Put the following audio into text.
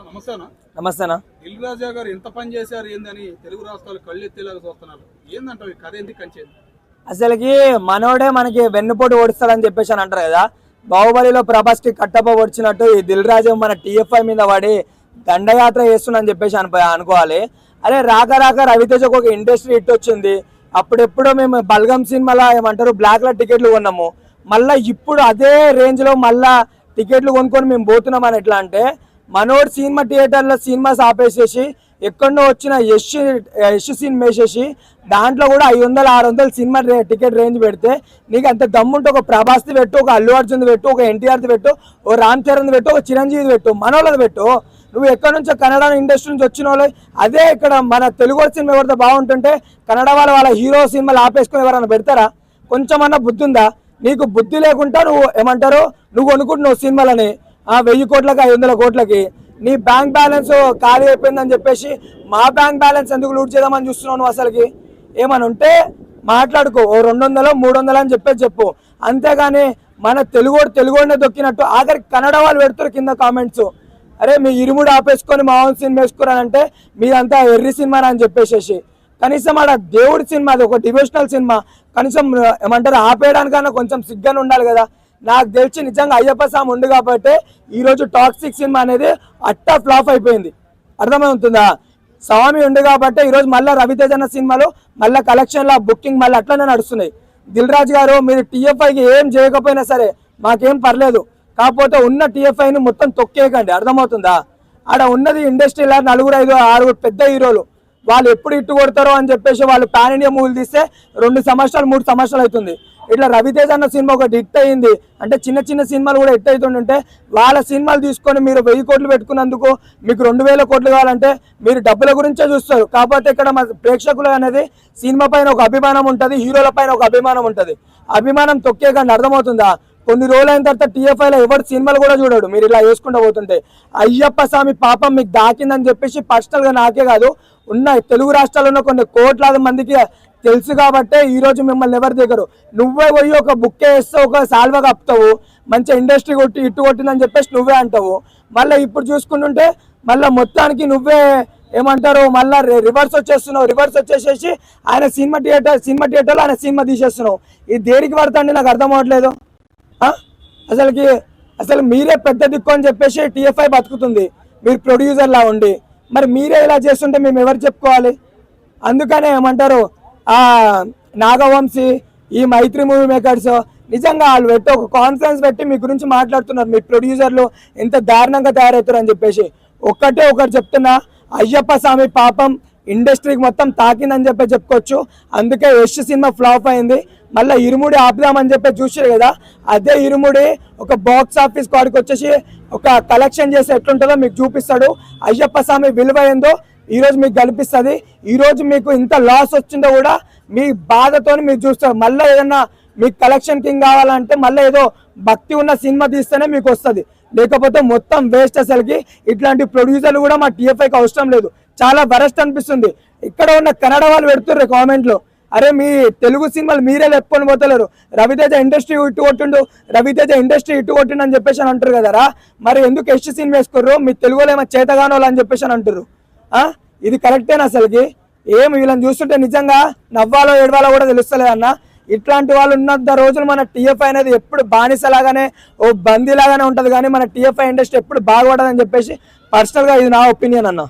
నమస్తేనా. నమస్తేనా. దిల్ రాజా గారు ఎంత పని చేశారు ఏందని తెలుగు రాష్ట్రాలు కళ్ళు ఎత్తేలాగా చూస్తున్నారు. ఏందంటావు ఈ కథ ఎందుకు కంచేది? అసలుకి మనోడే మనకి వెన్నుపోటు ఓడిస్తాడని చెప్పేసి అని అంటారు కదా. బాహుబలిలో ప్రభాస్ కి కట్టప్ప ఓడిచినట్టు ఈ దిల్ రాజు మన టీఎఫ్ఐ మీద పడి దండయాత్ర చేస్తుందని చెప్పేసి అనుకోవాలి. అదే రాక రాక రవితేజకు ఒక ఇండస్ట్రీ హిట్ వచ్చింది. అప్పుడెప్పుడో మేము బల్గం సినిమాలో ఏమంటారు బ్లాక్ లో టికెట్లు కొన్నాము. మళ్ళీ ఇప్పుడు అదే రేంజ్ లో మళ్ళా టికెట్లు కొనుక్కొని మేము పోతున్నాం అని ఎట్లా అంటే, మనోడు సినిమా థియేటర్లో సినిమాస్ ఆపేసేసి ఎక్కడో వచ్చిన యశ్ సినిమా వేసేసి దాంట్లో కూడా 500-600 సినిమా టికెట్ రేంజ్ పెడితే నీకు అంత దమ్ముంటే ఒక ప్రభాస్ది పెట్టు, ఒక అల్లు అర్జున్ది పెట్టు, ఒక ఎన్టీఆర్ది పెట్టు, ఓ రామ్ చరణ్ది పెట్టు, ఒక చిరంజీవిది పెట్టు, మనోళ్ళది పెట్టు. నువ్వు ఎక్కడి నుంచో కన్నడ ఇండస్ట్రీ నుంచి వచ్చిన వాళ్ళు అదే ఇక్కడ మన తెలుగు సినిమా ఎవరితో బాగుంటుంటే కన్నడ వాళ్ళ హీరో సినిమాలు ఆపేసుకుని ఎవరైనా పెడతారా? కొంచెమన్నా బుద్ధి ఉందా నీకు? బుద్ధి లేకుండా నువ్వు ఏమంటారు నువ్వు కొనుక్కుంటున్నావు సినిమాలని 1000 కోట్లకి 500 కోట్లకి. నీ బ్యాంక్ బ్యాలెన్స్ ఖాళీ అయిపోయిందని చెప్పేసి మా బ్యాంక్ బ్యాలెన్స్ ఎందుకు లూట్ చేద్దామని చూస్తున్నావు నువ్వు? అసలుకి ఏమని ఉంటే మాట్లాడుకో, ఓ 200-300 అని చెప్పు. అంతేగాని మన తెలుగునే దొక్కినట్టు ఆఖరికి కన్నడ వాళ్ళు పెడతారు కింద కామెంట్స్, అరే మీ ఇరుముడు ఆపేసుకొని మా ఓన్ సినిమా వేసుకున్నానంటే మీదంతా ఎర్రి సినిమా అని చెప్పేసేసి. కనీసం ఆడ దేవుడి సినిమా, అది ఒక డివోషనల్ సినిమా, కనీసం ఏమంటారు ఆపేయడానికన్నా కొంచెం సిగ్గానే ఉండాలి కదా. నాకు తెలిసి నిజంగా అయ్యప్ప స్వామి ఉంది కాబట్టి ఈరోజు టాక్సిక్ సినిమా అనేది అట్టా ఫ్లాప్ అయిపోయింది. అర్థమవుతుందా? స్వామి ఉంది కాబట్టి ఈరోజు మళ్ళీ రవితేజ అన్న సినిమాలు మళ్ళీ కలెక్షన్ల బుకింగ్ మళ్ళీ అట్లనే నడుస్తున్నాయి. దిల్ రాజు గారు మీరు టీఎఫ్ఐకి ఏం చేయకపోయినా సరే మాకేం పర్లేదు, కాకపోతే ఉన్న టీఎఫ్ఐని మొత్తం తొక్కేయకండి. అర్థమవుతుందా? ఆడ ఉన్నది ఇండస్ట్రీలో 4-5-6 పెద్ద హీరోలు, వాళ్ళు ఎప్పుడు ఇట్టు కొడతారో అని చెప్పేసి వాళ్ళు పాన్ ఇండియా మూవీలు తీస్తే 2 సంవత్సరాలు 3 సంవత్సరాలు అవుతుంది. ఇట్లా రవితేజ అన్న సినిమా ఒకటి హిట్ అయింది అంటే చిన్న సినిమాలు కూడా హిట్ అవుతుంటే వాళ్ళ సినిమాలు తీసుకొని మీరు 1000 కోట్లు పెట్టుకున్నందుకు మీకు 2000 కోట్లు కావాలంటే మీరు డబ్బుల గురించే చూస్తారు. కాకపోతే ఇక్కడ మన ప్రేక్షకులు అనేది సినిమా పైన ఒక అభిమానం ఉంటుంది, హీరోల పైన ఒక అభిమానం ఉంటుంది. అభిమానం తొక్కేకండి. అర్థమవుతుందా? కొన్ని రోజులు అయిన తర్వాత టీఎఫ్ఐలో ఎవరు సినిమాలు కూడా చూడడు మీరు ఇలా వేసుకుంటూ పోతుంటే. అయ్యప్ప స్వామి పాపం మీకు దాకిందని చెప్పేసి పర్సనల్గా నాకే కాదు ఉన్న తెలుగు రాష్ట్రాల్లో ఉన్న కొన్ని కోట్లాది మందికి తెలుసు కాబట్టే ఈరోజు మిమ్మల్ని ఎవరి దగ్గర నువ్వే పోయి ఒక బుక్ వేస్తావు, ఒక సాల్వా కప్పుతావు, మంచిగా ఇండస్ట్రీ ఇట్టు కొట్టిందని చెప్పేసి నువ్వే అంటావు. మళ్ళీ ఇప్పుడు చూసుకుంటుంటే మళ్ళీ మొత్తానికి నువ్వే ఏమంటారు మళ్ళీ రివర్స్ వచ్చేస్తున్నావు. రివర్స్ వచ్చేసేసి ఆయన సినిమా థియేటర్లో ఆయన సినిమా తీసేస్తున్నావు. ఇది దేనికి పడతాండి నాకు అర్థం అవ్వట్లేదు. అసలు మీరే పెద్ద దిక్కు అని చెప్పేసి టీఎఫ్ఐ బతుకుతుంది మీరు ప్రొడ్యూసర్లా ఉండి. మరి మీరే ఇలా చేస్తుంటే మేము ఎవరు చెప్పుకోవాలి? అందుకనే ఏమంటారు నాగవంశీ ఈ మైత్రి మూవీ మేకర్స్ నిజంగా వాళ్ళు పెట్టి ఒక కాన్ఫరెన్స్ పెట్టి మీ గురించి మాట్లాడుతున్నారు, మీ ప్రొడ్యూసర్లు ఎంత దారుణంగా తయారవుతారు అని చెప్పేసి. ఒకటి చెప్తున్నా, అయ్యప్ప స్వామి పాపం ఇండస్ట్రీకి మొత్తం తాకిందని చెప్పుకోవచ్చు. అందుకే యశ్ సినిమా ఫ్లాప్ అయింది. మళ్ళీ ఇరుముడి ఆపుదామని చూసారు కదా, అదే ఇరుముడి ఒక బాక్స్ ఆఫీస్ కాడికి వచ్చేసి ఒక కలెక్షన్ చేసి ఎట్లుంటుందో మీకు చూపిస్తాడు. అయ్యప్ప స్వామి విలువ ఏందో ఈరోజు మీకు కనిపిస్తుంది. ఈరోజు మీకు ఇంత లాస్ వచ్చిందో కూడా మీ బాధతో మీరు చూస్తారు. మళ్ళీ ఏదన్నా మీకు కలెక్షన్ కింగ్ కావాలంటే మళ్ళీ ఏదో భక్తి ఉన్న సినిమా తీస్తేనే మీకు వస్తుంది, లేకపోతే మొత్తం వేస్ట్. అసలుకి ఇట్లాంటి ప్రొడ్యూసర్లు కూడా మా టీఎఫ్ఐకి అవసరం లేదు. చాలా వరస్ట్ అనిపిస్తుంది. ఇక్కడ ఉన్న కన్నడ వాళ్ళు పెడుతుర్రు కామెంట్లు, అరే మీ తెలుగు సినిమాలు మీరే లేపుకొని పోతలేరు, రవితేజ ఇండస్ట్రీ ఇట్టు కొట్టిండు అని చెప్పేసి అని అంటారు కదరా. మరి ఎందుకు యశ్ సినిమా వేసుకోర్రు? మీ తెలుగులో ఏమో చేతగానో అని చెప్పేసి అని అంటారు. ఇది కరెక్టేనా? అసలుకి ఏమి వీళ్ళని చూస్తుంటే నిజంగా నవ్వాలో ఏడవాలో కూడా తెలుస్తలేదన్న. ఇట్లాంటి వాళ్ళు ఉన్నంత రోజులు మన టీఎఫ్ఐ అనేది ఎప్పుడు బానిసలాగానే ఓ బందీలాగానే ఉంటుంది, కానీ మన టీఎఫ్ఐ ఇండస్ట్రీ ఎప్పుడు బాగుపడదని చెప్పేసి పర్సనల్గా ఇది నా ఒపీనియన్ అన్న.